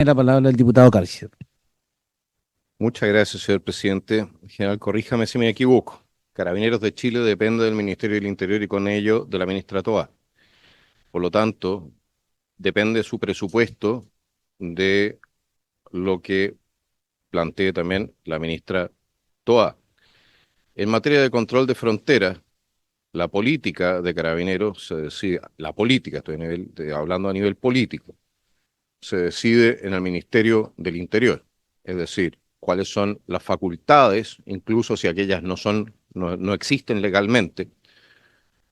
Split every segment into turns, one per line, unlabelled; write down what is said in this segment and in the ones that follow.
La palabra del diputado Cárcer.
Muchas gracias, señor presidente. General, corríjame si me equivoco. Carabineros de Chile depende del Ministerio del Interior y con ello de la ministra Toa. Por lo tanto, depende su presupuesto de lo que plantee también la ministra Toa. En materia de control de frontera, la política de Carabineros se decide, la política, hablando a nivel político, se decide en el Ministerio del Interior, es decir, cuáles son las facultades, incluso si aquellas no existen legalmente,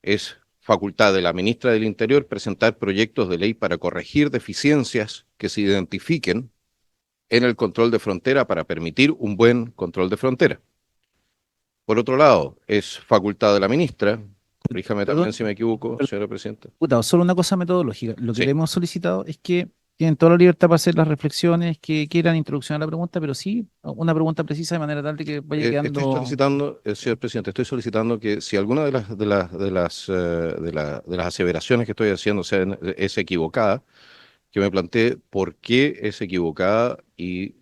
es facultad de la ministra del Interior presentar proyectos de ley para corregir deficiencias que se identifiquen en el control de frontera para permitir un buen control de frontera. Por otro lado, es facultad de la ministra, corríjame también
Perdón,
si me equivoco,
perdón,
señora presidenta.
diputado, solo una cosa metodológica. Lo que le
Sí,
hemos solicitado es que tienen toda la libertad para hacer las reflexiones que quieran, introducción a la pregunta, pero sí una pregunta precisa de manera tal de que vaya
Estoy
quedando.
solicitando, señor presidente, estoy solicitando que si alguna de las aseveraciones que estoy haciendo es equivocada, que me plantee por qué es equivocada y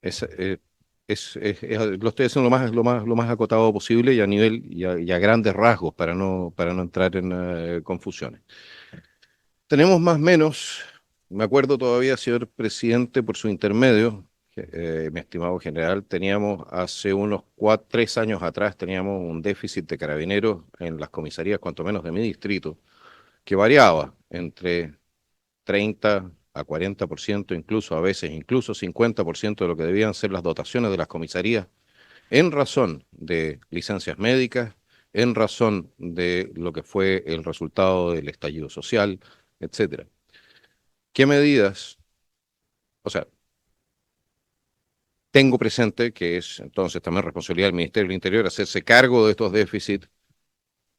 es, lo estoy haciendo lo más acotado posible y a nivel y a grandes rasgos para no entrar en confusiones. Tenemos más o menos, me acuerdo todavía, señor presidente, por su intermedio, mi estimado general, teníamos hace unos 3 años atrás, teníamos un déficit de carabineros en las comisarías, cuanto menos de mi distrito, que variaba entre 30 a 40%, incluso a veces, incluso 50% de lo que debían ser las dotaciones de las comisarías, en razón de licencias médicas, en razón de lo que fue el resultado del estallido social, etcétera. ¿Qué medidas? O sea, tengo presente que es entonces también responsabilidad del Ministerio del Interior hacerse cargo de estos déficits,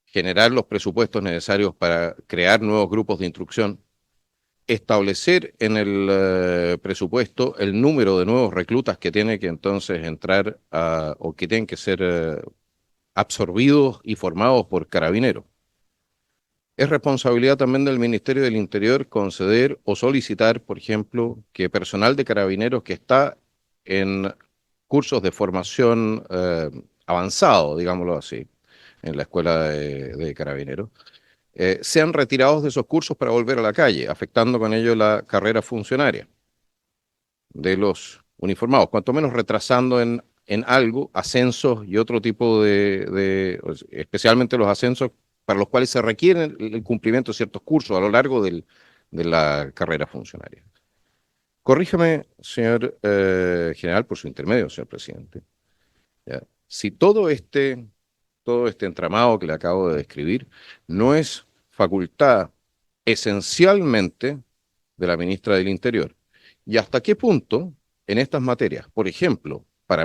generar los presupuestos necesarios para crear nuevos grupos de instrucción, establecer en el presupuesto el número de nuevos reclutas que tiene que entonces entrar o que tienen que ser absorbidos y formados por carabineros. Es responsabilidad también del Ministerio del Interior conceder o solicitar, por ejemplo, que personal de carabineros que está en cursos de formación avanzado, digámoslo así, en la escuela de carabineros, sean retirados de esos cursos para volver a la calle, afectando con ello la carrera funcionaria de los uniformados, cuanto menos retrasando en algo ascensos y otro tipo especialmente los ascensos para los cuales se requiere el cumplimiento de ciertos cursos a lo largo de la carrera funcionaria. Corríjame, señor general, por su intermedio, señor presidente. ¿Ya? Si todo este entramado que le acabo de describir no es facultad esencialmente de la ministra del Interior, ¿y hasta qué punto en estas materias, por ejemplo, para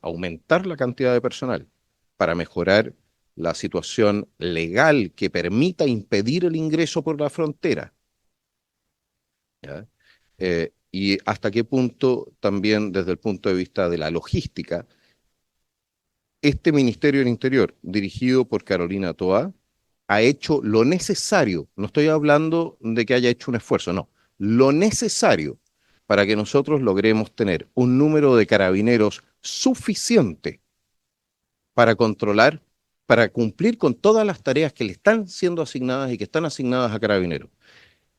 aumentar la cantidad de personal, para mejorar la situación legal que permita impedir el ingreso por la frontera, ¿ya? Y hasta qué punto también desde el punto de vista de la logística, este Ministerio del Interior, dirigido por Carolina Toá, ha hecho lo necesario, no estoy hablando de que haya hecho un esfuerzo, no, lo necesario para que nosotros logremos tener un número de carabineros suficiente para controlar, para cumplir con todas las tareas que le están siendo asignadas y que están asignadas a carabineros,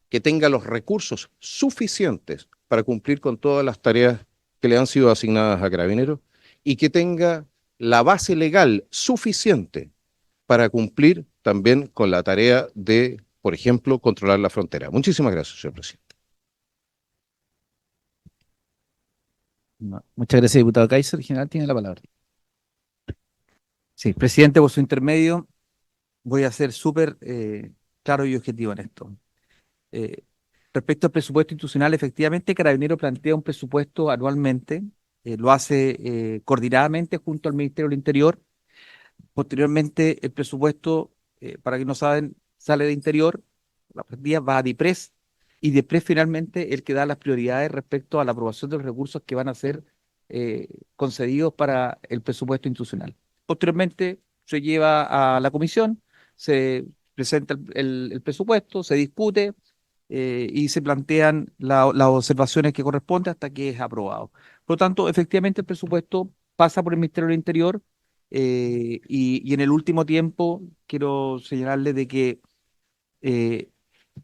que tenga los recursos suficientes para cumplir con todas las tareas que le han sido asignadas a carabineros y que tenga la base legal suficiente para cumplir también con la tarea de, por ejemplo, controlar la frontera. Muchísimas gracias, señor presidente.
No, muchas gracias, diputado Kaiser. El general tiene la palabra.
Sí, presidente, por su intermedio, voy a ser súper claro y objetivo en esto. Eh, Respecto al presupuesto institucional, efectivamente, Carabinero plantea un presupuesto anualmente, lo hace coordinadamente junto al Ministerio del Interior. Posteriormente, el presupuesto, para que no saben, sale de Interior, la partida va a DIPRES y DIPRES finalmente el que da las prioridades respecto a la aprobación de los recursos que van a ser concedidos para el presupuesto institucional. Posteriormente, se lleva a la comisión, se presenta el presupuesto, se discute y se plantean las observaciones que corresponden hasta que es aprobado. Por lo tanto, efectivamente el presupuesto pasa por el Ministerio del Interior y en el último tiempo quiero señalarle de que eh,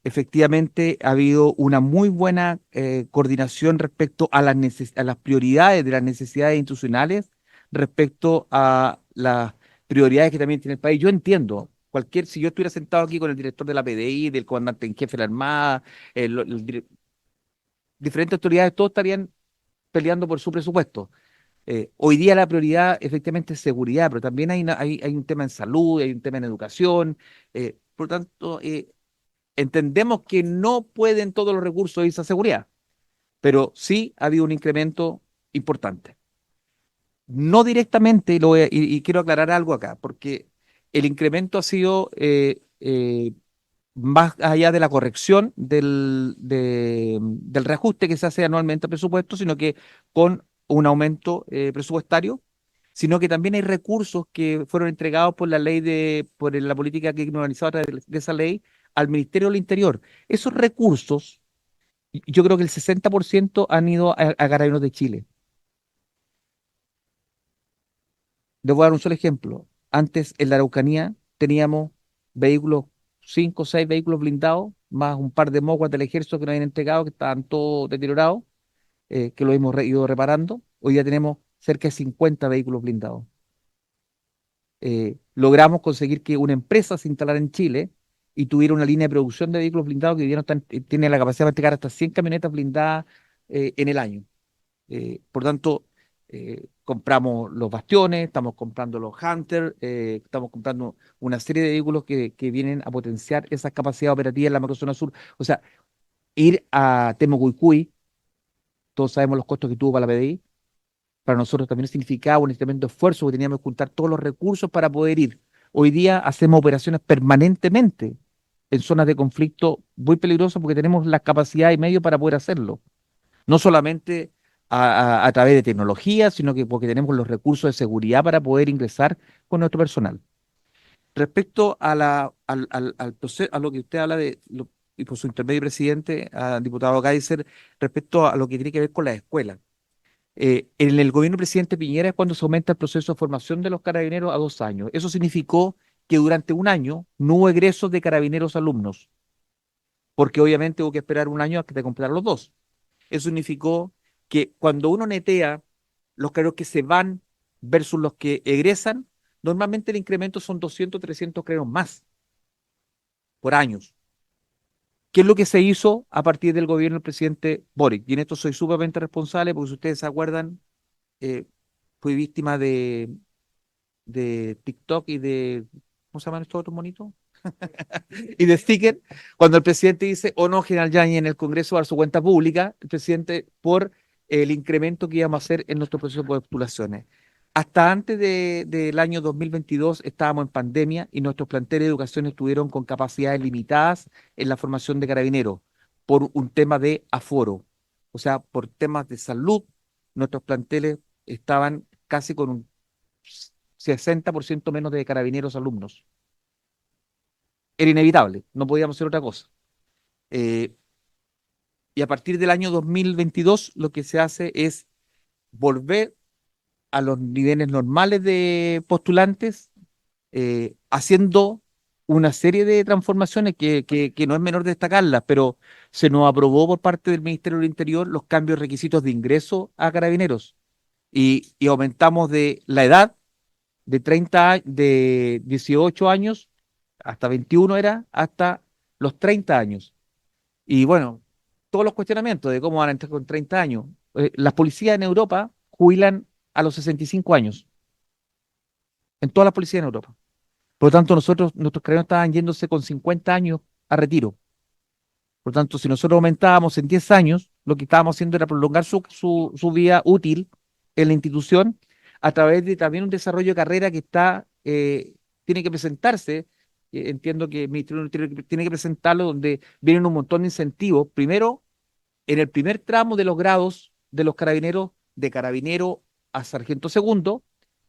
efectivamente ha habido una muy buena coordinación respecto a a las prioridades de las necesidades institucionales, respecto a las prioridades que también tiene el país. Yo entiendo, si yo estuviera sentado aquí con el director de la PDI, del comandante en jefe de la Armada, diferentes autoridades, todos estarían peleando por su presupuesto. Hoy día la prioridad efectivamente es seguridad, pero también hay un tema en salud, hay un tema en educación. Por lo tanto, entendemos que no pueden todos los recursos irse a seguridad, pero sí ha habido un incremento importante. No directamente, y quiero aclarar algo acá, porque el incremento ha sido más allá de la corrección del reajuste que se hace anualmente al presupuesto, sino que con un aumento presupuestario, sino que también hay recursos que fueron entregados por por la política que organizó a través de esa ley al Ministerio del Interior. Esos recursos, yo creo que el 60% han ido a Carabineros de Chile. Les voy a dar un solo ejemplo. Antes en la Araucanía teníamos vehículos, 5 o 6 vehículos blindados, más un par de moguas del ejército que nos habían entregado, que estaban todos deteriorados, que lo hemos ido reparando. Hoy ya tenemos cerca de 50 vehículos blindados. Logramos conseguir que una empresa se instalara en Chile y tuviera una línea de producción de vehículos blindados que hoy día no tiene la capacidad de entregar hasta 100 camionetas blindadas en el año. Por tanto, compramos los bastiones, estamos comprando los Hunter, estamos comprando una serie de vehículos que vienen a potenciar esas capacidades operativas en la macrozona sur. O sea, ir a Temucuicui, todos sabemos los costos que tuvo para la PDI, para nosotros también significaba un tremendo esfuerzo, porque teníamos que juntar todos los recursos para poder ir. Hoy día hacemos operaciones permanentemente en zonas de conflicto muy peligrosas porque tenemos la capacidad y medios para poder hacerlo. No solamente a través de tecnología, sino que porque tenemos los recursos de seguridad para poder ingresar con nuestro personal. Respecto al proceso, a lo que usted habla y por su intermedio, presidente, diputado Kaiser, respecto a lo que tiene que ver con las escuelas. En el gobierno del presidente Piñera es cuando se aumenta el proceso de formación de los carabineros a 2 años. Eso significó que durante un año no hubo egresos de carabineros alumnos, porque obviamente hubo que esperar un año a que te compraran los dos. Eso significó que cuando uno netea los cargos que se van versus los que egresan, normalmente el incremento son 200, 300 creos más por años. ¿Qué es lo que se hizo a partir del gobierno del presidente Boric? Y en esto soy sumamente responsable porque si ustedes se acuerdan, fui víctima de TikTok y ¿cómo se llaman estos otros monitos? Y de sticker, cuando el presidente dice, o no, general Yañez, en el Congreso va a dar su cuenta pública, el presidente, por el incremento que íbamos a hacer en nuestro proceso de postulaciones. Hasta antes del año 2022 estábamos en pandemia y nuestros planteles de educación estuvieron con capacidades limitadas en la formación de carabineros por un tema de aforo. O sea, por temas de salud, nuestros planteles estaban casi con un 60% menos de carabineros alumnos. Era inevitable, no podíamos hacer otra cosa. Eh, y a partir del año 2022 lo que se hace es volver a los niveles normales de postulantes, haciendo una serie de transformaciones que no es menor destacarlas, pero se nos aprobó por parte del Ministerio del Interior los cambios de requisitos de ingreso a carabineros y aumentamos de la edad de 18 años hasta 21 era, hasta los 30 años. Y bueno, todos los cuestionamientos de cómo van a entrar con 30 años. Las policías en Europa jubilan a los 65 años, en todas las policías en Europa. Por lo tanto, nuestros carabineros estaban yéndose con 50 años a retiro. Por lo tanto, si nosotros aumentábamos en 10 años, lo que estábamos haciendo era prolongar su vida útil en la institución a través de también un desarrollo de carrera que tiene que presentarse. Entiendo que el Ministerio del Interior tiene que presentarlo, donde vienen un montón de incentivos. Primero, en el primer tramo de los grados de los carabineros, de carabinero a sargento segundo,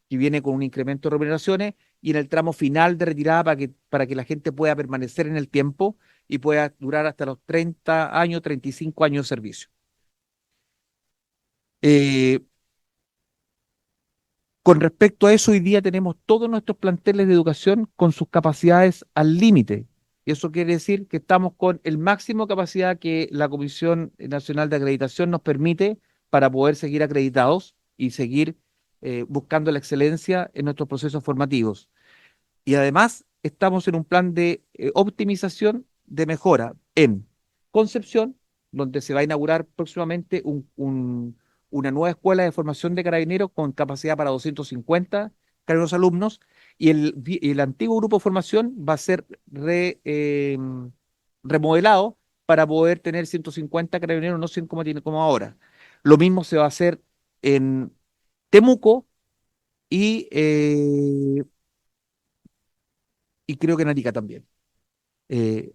que viene con un incremento de remuneraciones, y en el tramo final de retirada para que la gente pueda permanecer en el tiempo, y pueda durar hasta los 30 años, 35 años de servicio. Eh, con respecto a eso, hoy día tenemos todos nuestros planteles de educación con sus capacidades al límite. Y eso quiere decir que estamos con el máximo capacidad que la Comisión Nacional de Acreditación nos permite para poder seguir acreditados y seguir buscando la excelencia en nuestros procesos formativos. Y además estamos en un plan de optimización de mejora en Concepción, donde se va a inaugurar próximamente una nueva escuela de formación de carabineros con capacidad para 250 carabineros alumnos, y el antiguo grupo de formación va a ser remodelado para poder tener 150 carabineros, no 100 como tiene como ahora. Lo mismo se va a hacer en Temuco y y creo que en Arica también,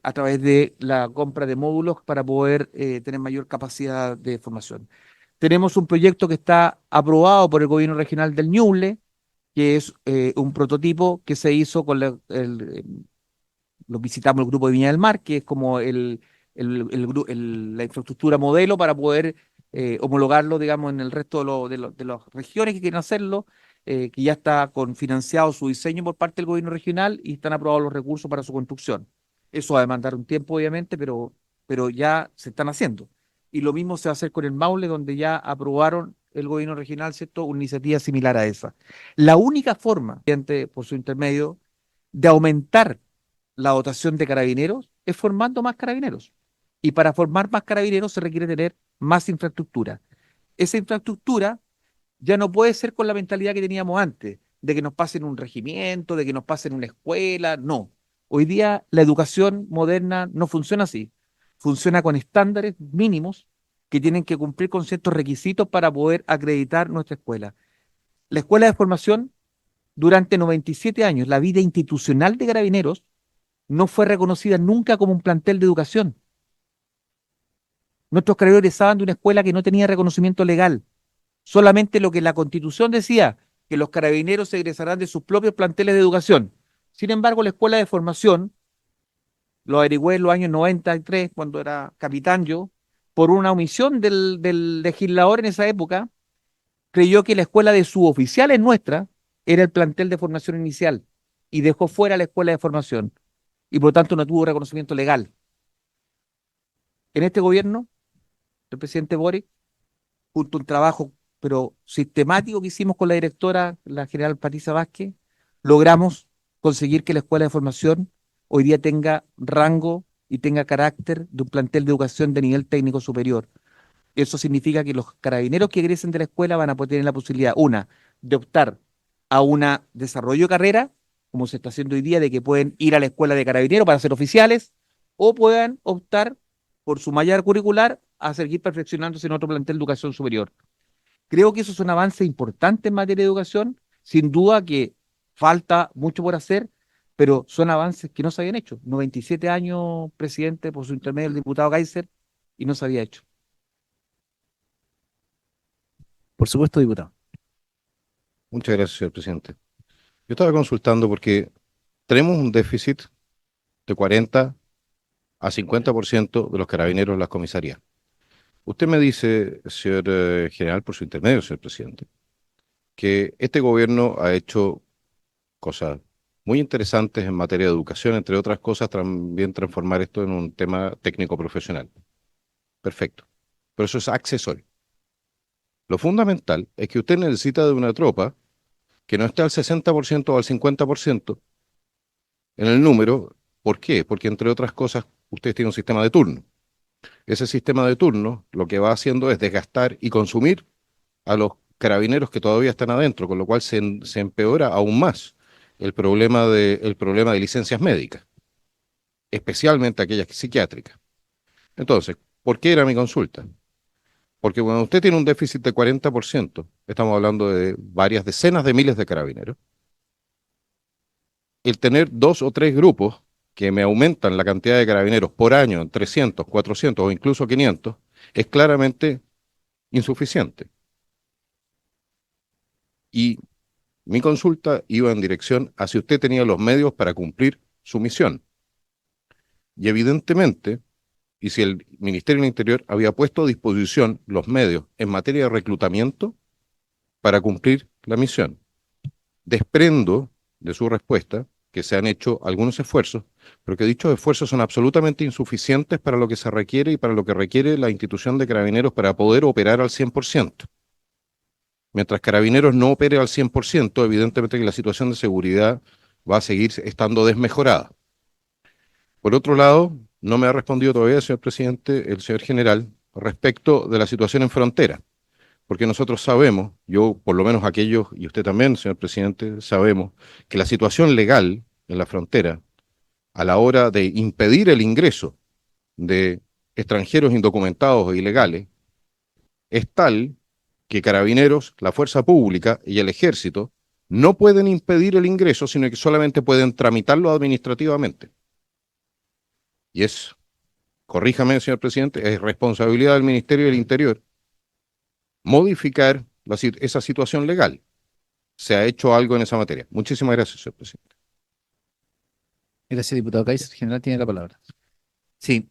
a través de la compra de módulos para poder tener mayor capacidad de formación. Tenemos un proyecto que está aprobado por el gobierno regional del Ñuble, que es un prototipo que se hizo con lo visitamos el grupo de Viña del Mar, que es como la infraestructura modelo para poder homologarlo, digamos, en el resto de las regiones que quieren hacerlo, que ya está financiado su diseño por parte del gobierno regional y están aprobados los recursos para su construcción. Eso va a demandar un tiempo, obviamente, pero ya se están haciendo. Y lo mismo se va a hacer con el Maule, donde ya aprobaron el gobierno regional, ¿cierto?, una iniciativa similar a esa. La única forma, por su intermedio, de aumentar la dotación de carabineros es formando más carabineros. Y para formar más carabineros se requiere tener más infraestructura. Esa infraestructura ya no puede ser con la mentalidad que teníamos antes, de que nos pasen un regimiento, de que nos pasen una escuela. No. Hoy día la educación moderna no funciona así. Funciona con estándares mínimos que tienen que cumplir con ciertos requisitos para poder acreditar nuestra escuela. La escuela de formación, durante 97 años, la vida institucional de carabineros no fue reconocida nunca como un plantel de educación. Nuestros carabineros egresaban de una escuela que no tenía reconocimiento legal. Solamente lo que la Constitución decía, que los carabineros se egresarán de sus propios planteles de educación. Sin embargo, la escuela de formación, lo averigüé en los años 93, cuando era capitán yo, por una omisión del legislador en esa época, creyó que la escuela de suboficiales nuestra era el plantel de formación inicial y dejó fuera la escuela de formación y por lo tanto no tuvo reconocimiento legal. En este gobierno, el presidente Boric, junto a un trabajo pero sistemático que hicimos con la directora, la general Patricia Vázquez, logramos conseguir que la escuela de formación hoy día tenga rango y tenga carácter de un plantel de educación de nivel técnico superior. Eso significa que los carabineros que egresen de la escuela van a poder tener la posibilidad, una, de optar a un desarrollo de carrera, como se está haciendo hoy día, de que pueden ir a la escuela de carabineros para ser oficiales, o puedan optar por su malla curricular a seguir perfeccionándose en otro plantel de educación superior. Creo que eso es un avance importante en materia de educación, sin duda que falta mucho por hacer, pero son avances que no se habían hecho. 97 años, presidente, por su intermedio el diputado Kaiser, y no se había hecho.
Por supuesto, diputado.
Muchas gracias, señor presidente. Yo estaba consultando porque tenemos un déficit de 40 a 50% de los carabineros en las comisarías. Usted me dice, señor general, por su intermedio, señor presidente, que este gobierno ha hecho cosas muy interesantes en materia de educación, entre otras cosas, también transformar esto en un tema técnico profesional. Perfecto. Pero eso es accesorio. Lo fundamental es que usted necesita de una tropa que no esté al 60% o al 50% en el número. ¿Por qué? Porque, entre otras cosas, usted tiene un sistema de turno. Ese sistema de turno lo que va haciendo es desgastar y consumir a los carabineros que todavía están adentro, con lo cual se empeora aún más el problema de licencias médicas, especialmente aquellas psiquiátricas. Entonces, ¿por qué era mi consulta? Porque cuando usted tiene un déficit de 40%, estamos hablando de varias decenas de miles de carabineros, el tener dos o tres grupos que me aumentan la cantidad de carabineros por año en 300, 400 o incluso 500, es claramente insuficiente. Y mi consulta iba en dirección a si usted tenía los medios para cumplir su misión. Y evidentemente, y si el Ministerio del Interior había puesto a disposición los medios en materia de reclutamiento para cumplir la misión. Desprendo de su respuesta que se han hecho algunos esfuerzos, pero que dichos esfuerzos son absolutamente insuficientes para lo que se requiere y para lo que requiere la institución de Carabineros para poder operar al 100%. Mientras Carabineros no opere al 100%, evidentemente que la situación de seguridad va a seguir estando desmejorada. Por otro lado, no me ha respondido todavía, señor presidente, el señor general, respecto de la situación en frontera, porque nosotros sabemos, yo por lo menos aquellos, y usted también, señor presidente, sabemos que la situación legal en la frontera, a la hora de impedir el ingreso de extranjeros indocumentados e ilegales, es tal que Carabineros, la fuerza pública y el ejército no pueden impedir el ingreso, sino que solamente pueden tramitarlo administrativamente. Y es, corríjame, señor presidente, es responsabilidad del Ministerio del Interior modificar esa situación legal. ¿Se ha hecho algo en esa materia? Muchísimas gracias, señor presidente.
Gracias, diputado Kaiser. General tiene la palabra.
Sí,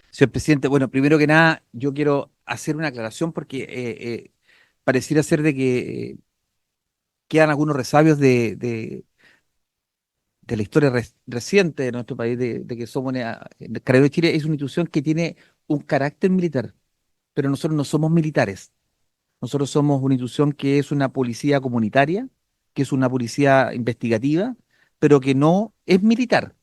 señor presidente, bueno, primero que nada, yo quiero hacer una aclaración porque pareciera ser de que quedan algunos resabios de la historia reciente de nuestro país, de que somos, Carabineros de Chile es una institución que tiene un carácter militar, pero nosotros no somos militares. Nosotros somos una institución que es una policía comunitaria, que es una policía investigativa, pero que no es militar.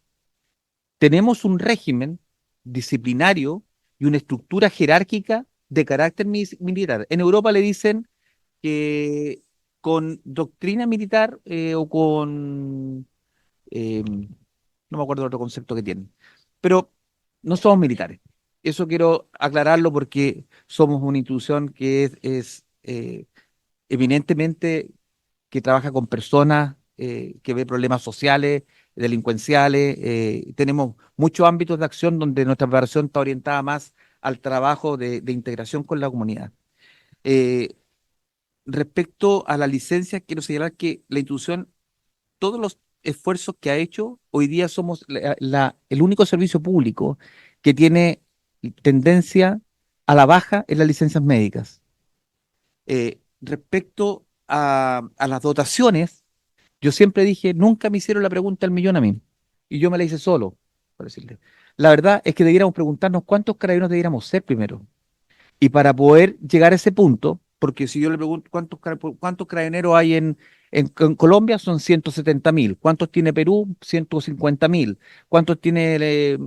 Tenemos un régimen disciplinario y una estructura jerárquica de carácter militar. En Europa le dicen que con doctrina militar o con no me acuerdo el otro concepto que tienen, pero no somos militares. Eso quiero aclararlo porque somos una institución que es eminentemente que trabaja con personas, que ve problemas sociales, delincuenciales. Tenemos muchos ámbitos de acción donde nuestra preparación está orientada más al trabajo de integración con la comunidad. Eh, Respecto a la licencia, quiero señalar que la institución todos los esfuerzos que ha hecho, hoy día somos el único servicio público que tiene tendencia a la baja en las licencias médicas. Respecto a las dotaciones, yo siempre dije, nunca me hicieron la pregunta del millón a mí, y yo me la hice solo, por decirle. La verdad es que debiéramos preguntarnos cuántos carabineros debiéramos ser primero. Y para poder llegar a ese punto, porque si yo le pregunto cuántos carabineros hay en Colombia, son 170.000. ¿Cuántos tiene Perú? 150.000. ¿Cuántos tiene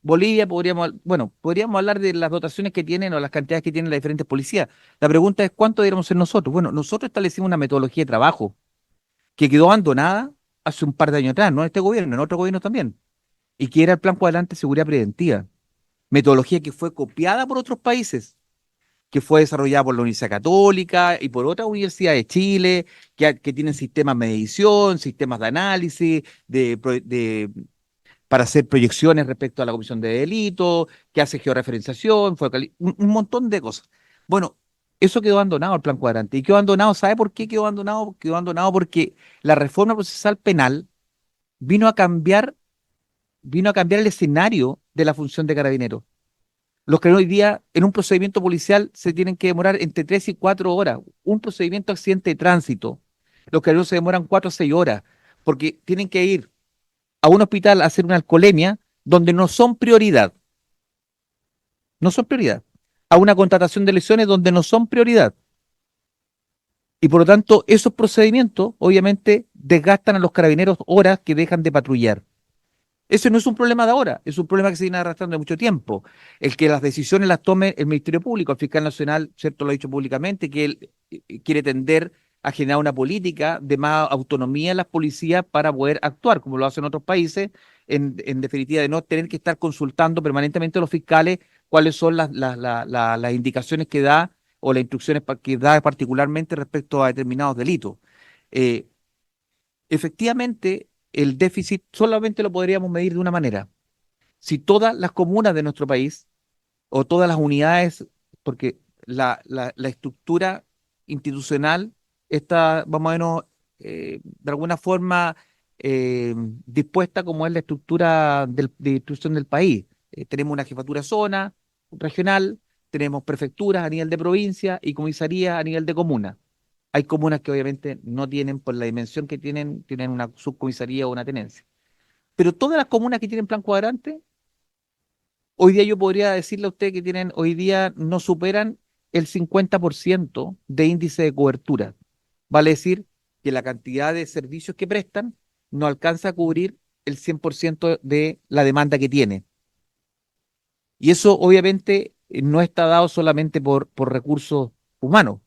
Bolivia? Podríamos hablar de las dotaciones que tienen o las cantidades que tienen las diferentes policías. La pregunta es, ¿cuánto deberíamos ser nosotros? Bueno, nosotros establecimos una metodología de trabajo que quedó abandonada hace un par de años atrás, no en este gobierno, en otro gobierno también, y que era el Plan Cuadrante de Seguridad Preventiva. Metodología que fue copiada por otros países, que fue desarrollada por la Universidad Católica y por otras universidades de Chile, que tienen sistemas de medición, sistemas de análisis, para hacer proyecciones respecto a la comisión de delitos, que hace georreferenciación, un montón de cosas. Bueno, eso quedó abandonado el plan cuadrante. Y quedó abandonado, ¿sabe por qué quedó abandonado? Quedó abandonado porque la reforma procesal penal vino a cambiar, vino a cambiar el escenario de la función de carabineros. Los que hoy día en un procedimiento policial se tienen que demorar entre 3 y 4 horas. Un procedimiento de accidente de tránsito, los que se demoran 4 o 6 horas, porque tienen que ir a un hospital a hacer una alcoholemia donde no son prioridad. No son prioridad. A una contratación de lesiones donde no son prioridad. Y por lo tanto, esos procedimientos obviamente desgastan a los carabineros horas que dejan de patrullar. Ese no es un problema de ahora, es un problema que se viene arrastrando de mucho tiempo. El que las decisiones las tome el Ministerio Público, el fiscal nacional, cierto, lo ha dicho públicamente, que él quiere tender a generar una política de más autonomía en las policías para poder actuar, como lo hacen otros países, en definitiva, de no tener que estar consultando permanentemente a los fiscales cuáles son las indicaciones que da o las instrucciones que da particularmente respecto a determinados delitos. Eh, Efectivamente, el déficit solamente lo podríamos medir de una manera. Si todas las comunas de nuestro país o todas las unidades, porque la estructura institucional está más o menos de alguna forma dispuesta como es la estructura de distribución del país. tenemos una jefatura de zona regional, tenemos prefecturas a nivel de provincia y comisarías a nivel de comuna. Hay comunas que obviamente no tienen, por la dimensión que tienen una subcomisaría o una tenencia. Pero todas las comunas que tienen plan cuadrante, hoy día yo podría decirle a usted que tienen, hoy día no superan el 50% de índice de cobertura. Vale decir que la cantidad de servicios que prestan no alcanza a cubrir el 100% de la demanda que tiene. Y eso obviamente no está dado solamente por recursos humanos.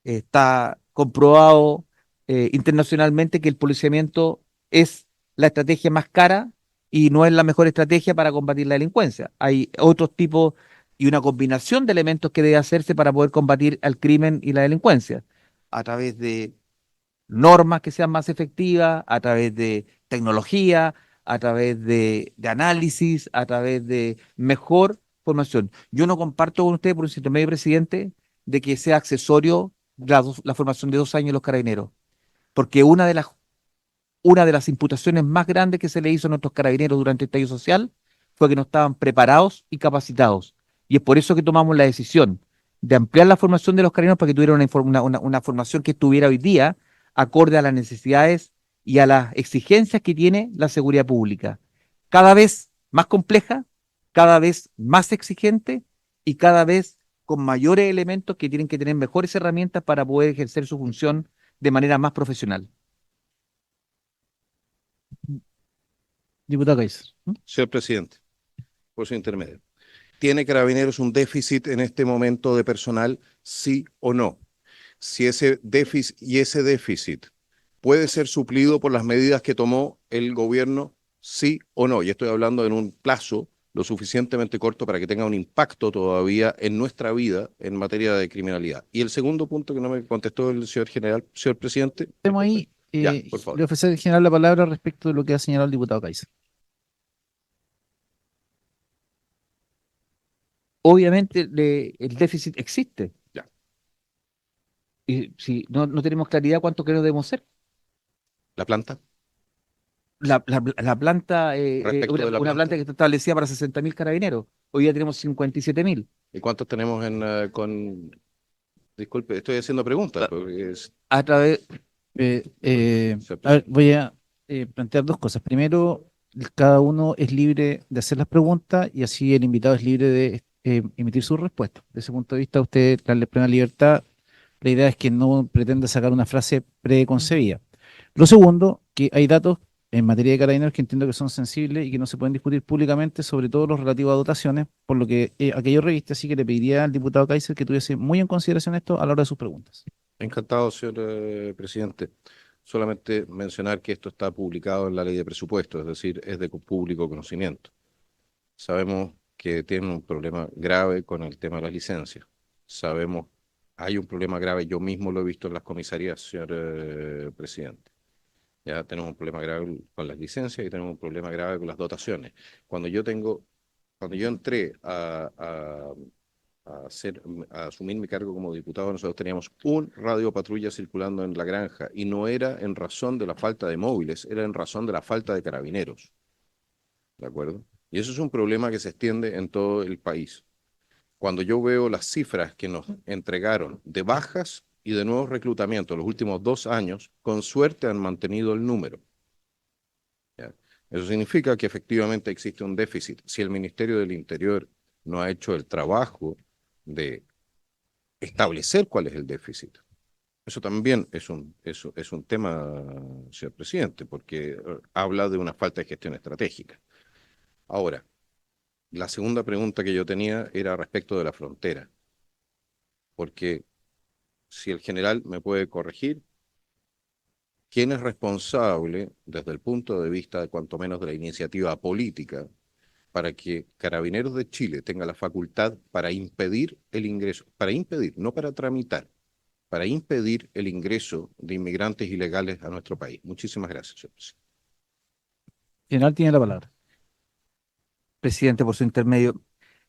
Está comprobado internacionalmente que el policiamiento es la estrategia más cara y no es la mejor estrategia para combatir la delincuencia. Hay otros tipos y una combinación de elementos que debe hacerse para poder combatir al crimen y la delincuencia, a través de normas que sean más efectivas, a través de tecnología, a través de análisis, a través de mejor formación. Yo no comparto con usted, por un intermedio, presidente, de que sea accesorio la formación de 2 años de los carabineros, porque una de las imputaciones más grandes que se le hizo a nuestros carabineros durante el estallido social fue que no estaban preparados y capacitados. Y es por eso que tomamos la decisión de ampliar la formación de los carabineros para que tuvieran una formación que estuviera hoy día acorde a las necesidades y a las exigencias que tiene la seguridad pública. Cada vez más compleja, cada vez más exigente y cada vez con mayores elementos que tienen que tener mejores herramientas para poder ejercer su función de manera más profesional.
Diputado Kaiser.
Señor presidente, por su intermedio. ¿Tiene Carabineros un déficit en este momento de personal, sí o no? Si ese déficit puede ser suplido por las medidas que tomó el gobierno, sí o no. Y estoy hablando en un plazo lo suficientemente corto para que tenga un impacto todavía en nuestra vida en materia de criminalidad. Y el segundo punto que no me contestó el señor general, señor presidente.
Tenemos ahí,
Ya, por
le
favor.
ofrecer al general la palabra respecto de lo que ha señalado el diputado Kaiser.
Obviamente el déficit existe.
Ya.
Y si no tenemos claridad cuánto que debemos ser.
¿La planta?
La planta,
Respecto de la
una
planta.
planta que está establecida para 60.000 carabineros. Hoy día tenemos 57.000.
¿Y cuántos tenemos disculpe, estoy haciendo preguntas, porque
A través,
señor
A ver,
presidente.
voy a plantear dos cosas. Primero, cada uno es libre de hacer las preguntas y así el invitado es libre de emitir su respuesta. Desde ese punto de vista, usted darle plena libertad. La idea es que no pretenda sacar una frase preconcebida. Lo segundo, que hay datos en materia de carabineros que entiendo que son sensibles y que no se pueden discutir públicamente, sobre todo los relativos a dotaciones, por lo que aquello reviste, así que le pediría al diputado Kaiser que tuviese muy en consideración esto a la hora de sus preguntas.
Encantado, señor presidente. Solamente mencionar que esto está publicado en la ley de presupuestos, es decir, es de público conocimiento. Sabemos que tienen un problema grave con el tema de las licencias. Sabemos, hay un problema grave, yo mismo lo he visto en las comisarías, señor presidente. Ya tenemos un problema grave con las licencias y tenemos un problema grave con las dotaciones. Cuando yo entré a asumir mi cargo como diputado, nosotros teníamos un radio patrulla circulando en la granja y no era en razón de la falta de móviles, era en razón de la falta de carabineros. ¿De acuerdo? Y eso es un problema que se extiende en todo el país. Cuando yo veo las cifras que nos entregaron de bajas y de nuevos reclutamientos los últimos 2 años, con suerte han mantenido el número. ¿Ya? Eso significa que efectivamente existe un déficit. Si el Ministerio del Interior no ha hecho el trabajo de establecer cuál es el déficit, eso también es un tema, señor presidente, porque habla de una falta de gestión estratégica. Ahora, la segunda pregunta que yo tenía era respecto de la frontera, porque si el general me puede corregir, ¿quién es responsable desde el punto de vista de cuanto menos de la iniciativa política para que Carabineros de Chile tenga la facultad para impedir el ingreso, para impedir, no para tramitar, para impedir el ingreso de inmigrantes ilegales a nuestro país? Muchísimas gracias, señor presidente.
General tiene la palabra.
Presidente, por su intermedio,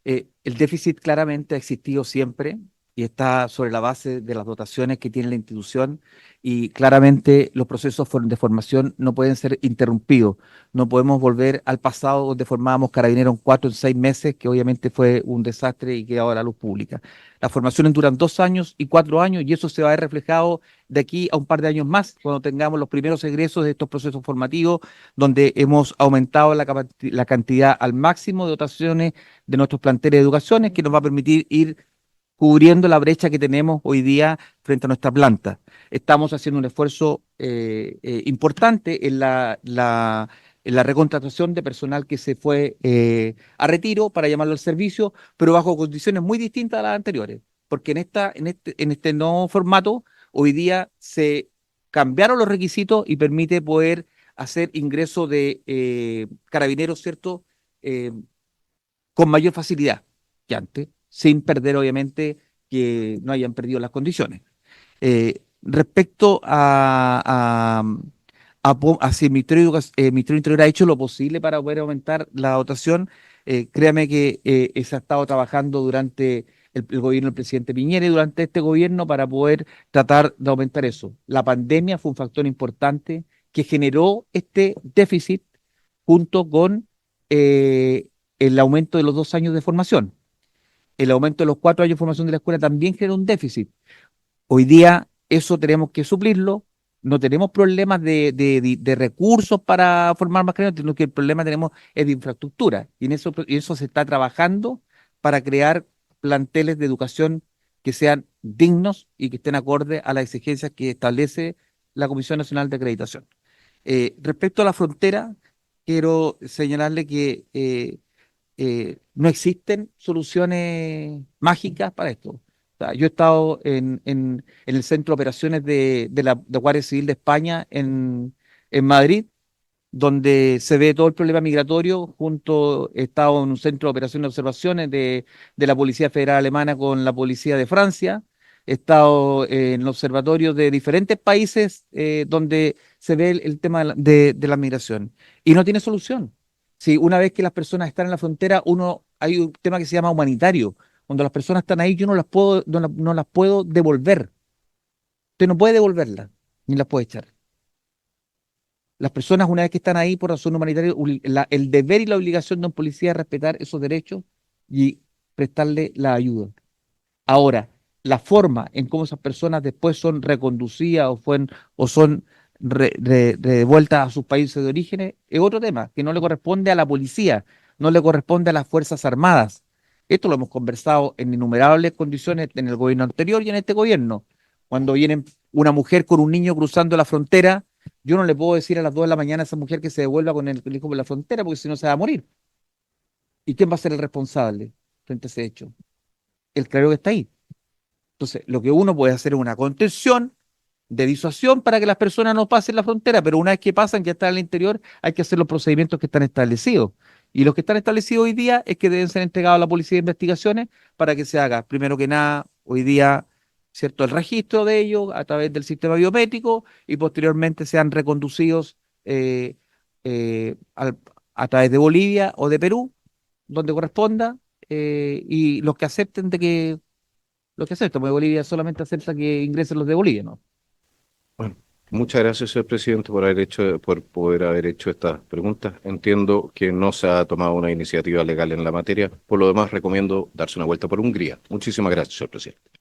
el déficit claramente ha existido siempre y está sobre la base de las dotaciones que tiene la institución y claramente los procesos de formación no pueden ser interrumpidos. No podemos volver al pasado donde formábamos carabineros en 4 o 6 meses, que obviamente fue un desastre y quedó a la luz pública. Las formaciones duran 2 años y 4 años y eso se va a ver reflejado de aquí a un par de años más, cuando tengamos los primeros egresos de estos procesos formativos, donde hemos aumentado la cantidad al máximo de dotaciones de nuestros planteles de educaciones, que nos va a permitir ir cubriendo la brecha que tenemos hoy día frente a nuestra planta. Estamos haciendo un esfuerzo importante en la recontratación de personal que se fue a retiro para llamarlo al servicio, pero bajo condiciones muy distintas a las anteriores, porque en este nuevo formato hoy día se cambiaron los requisitos y permite poder hacer ingreso de carabineros, ¿cierto? Eh, con mayor facilidad que antes, sin perder obviamente que no hayan perdido las condiciones. Respecto a si el Ministerio del Interior ha hecho lo posible para poder aumentar la dotación, créame que se ha estado trabajando durante el gobierno del presidente Piñera y durante este gobierno para poder tratar de aumentar eso. La pandemia fue un factor importante que generó este déficit junto con eh, el aumento de los 2 años de formación. El aumento de los 4 años de formación de la escuela también genera un déficit. Hoy día eso tenemos que suplirlo. No tenemos problemas de recursos para formar más carabineros, sino que el problema tenemos es de infraestructura. Y eso se está trabajando para crear planteles de educación que sean dignos y que estén acordes a las exigencias que establece la Comisión Nacional de Acreditación. Respecto a la frontera, quiero señalarle que no existen soluciones mágicas para esto. O sea, yo he estado en el centro de operaciones de la Guardia Civil de España en Madrid, donde se ve todo el problema migratorio. He estado en un centro de operaciones de observaciones de la Policía Federal Alemana con la Policía de Francia. He estado en observatorios de diferentes países donde se ve el tema de la migración. Y no tiene solución. Si una vez que las personas están en la frontera, hay un tema que se llama humanitario. Cuando las personas están ahí, yo no las puedo devolver. Usted no puede devolverlas, ni las puede echar. Las personas, una vez que están ahí por razón humanitaria, el deber y la obligación de un policía es respetar esos derechos y prestarle la ayuda. Ahora, la forma en cómo esas personas después son reconducidas o son devueltas a sus países de origen es otro tema, que no le corresponde a la policía, no le corresponde a las Fuerzas Armadas. Esto lo hemos conversado en innumerables condiciones en el gobierno anterior y en este gobierno. Cuando viene una mujer con un niño cruzando la frontera, yo no le puedo decir a las 2 de la mañana a esa mujer que se devuelva con el hijo por la frontera, porque si no se va a morir. ¿Y quién va a ser el responsable frente a ese hecho? El claro que está ahí. Entonces, lo que uno puede hacer es una contención de disuasión para que las personas no pasen la frontera, pero una vez que pasan, ya están al interior, hay que hacer los procedimientos que están establecidos. Y los que están establecidos hoy día es que deben ser entregados a la Policía de Investigaciones para que se haga, primero que nada, hoy día, ¿cierto?, el registro de ellos a través del sistema biométrico y posteriormente sean reconducidos eh, eh, al- a través de Bolivia o de Perú, donde corresponda, y los que aceptan, porque Bolivia solamente acepta que ingresen los de Bolivia, ¿no?
Bueno, muchas gracias, señor presidente, por poder haber hecho estas preguntas. Entiendo que no se ha tomado una iniciativa legal en la materia. Por lo demás, recomiendo darse una vuelta por Hungría. Muchísimas gracias, señor presidente.